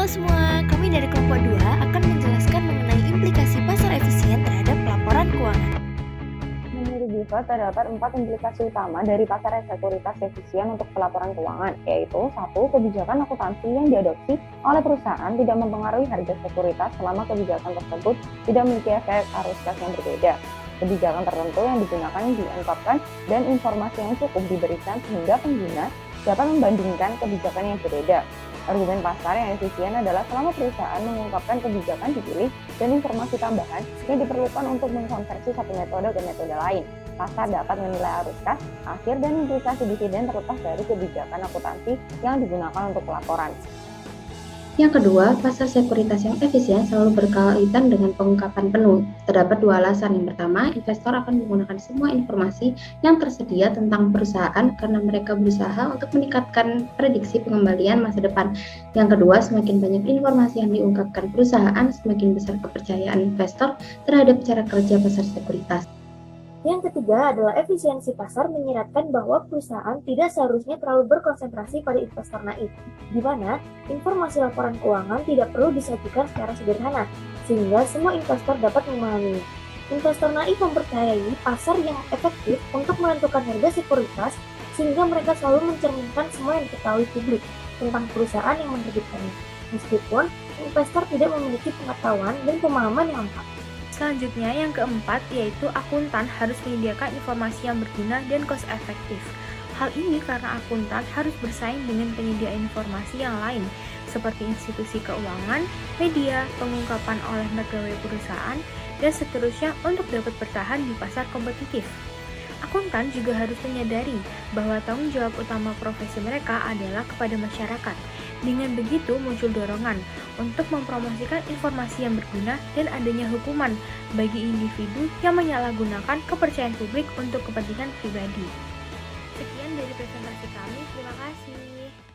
Halo semua, kami dari kelompok 2 akan menjelaskan mengenai implikasi pasar efisien terhadap pelaporan keuangan. Menurut Diva, terdapat 4 implikasi utama dari pasar sekuritas efisien untuk pelaporan keuangan, yaitu 1. Kebijakan akuntansi yang diadopsi oleh perusahaan tidak mempengaruhi harga sekuritas selama kebijakan tersebut tidak memiliki efek arus kas yang berbeda. Kebijakan tertentu yang digunakan diungkapkan dan informasi yang cukup diberikan sehingga pengguna dapat membandingkan kebijakan yang berbeda. Argumen pasar yang efisien adalah selama perusahaan mengungkapkan kebijakan dipilih dan informasi tambahan yang diperlukan untuk mengkonversi satu metode ke metode lain. Pasar dapat menilai arus kas, akhir, dan implikasi dividen terlepas dari kebijakan akuntansi yang digunakan untuk pelaporan. Yang kedua, pasar sekuritas yang efisien selalu berkaitan dengan pengungkapan penuh. Terdapat 2 alasan. Yang pertama, investor akan menggunakan semua informasi yang tersedia tentang perusahaan karena mereka berusaha untuk meningkatkan prediksi pengembalian masa depan. Yang kedua, semakin banyak informasi yang diungkapkan perusahaan, semakin besar kepercayaan investor terhadap cara kerja pasar sekuritas. Yang ketiga adalah efisiensi pasar menyiratkan bahwa perusahaan tidak seharusnya terlalu berkonsentrasi pada investor naif, di mana informasi laporan keuangan tidak perlu disajikan secara sederhana, sehingga semua investor dapat memahaminya. Investor naif mempercayai pasar yang efektif untuk menentukan harga sekuritas, sehingga mereka selalu mencerminkan semua yang diketahui publik tentang perusahaan yang menerbitkannya, meskipun investor tidak memiliki pengetahuan dan pemahaman yang lengkap. Selanjutnya yang keempat yaitu akuntan harus menyediakan informasi yang berguna dan cost efektif. Hal ini karena akuntan harus bersaing dengan penyedia informasi yang lain seperti institusi keuangan, media, pengungkapan oleh pegawai perusahaan, dan seterusnya untuk dapat bertahan di pasar kompetitif. Akuntan juga harus menyadari bahwa tanggung jawab utama profesi mereka adalah kepada masyarakat. Dengan begitu muncul dorongan untuk mempromosikan informasi yang berguna dan adanya hukuman bagi individu yang menyalahgunakan kepercayaan publik untuk kepentingan pribadi. Sekian dari presentasi kami, terima kasih.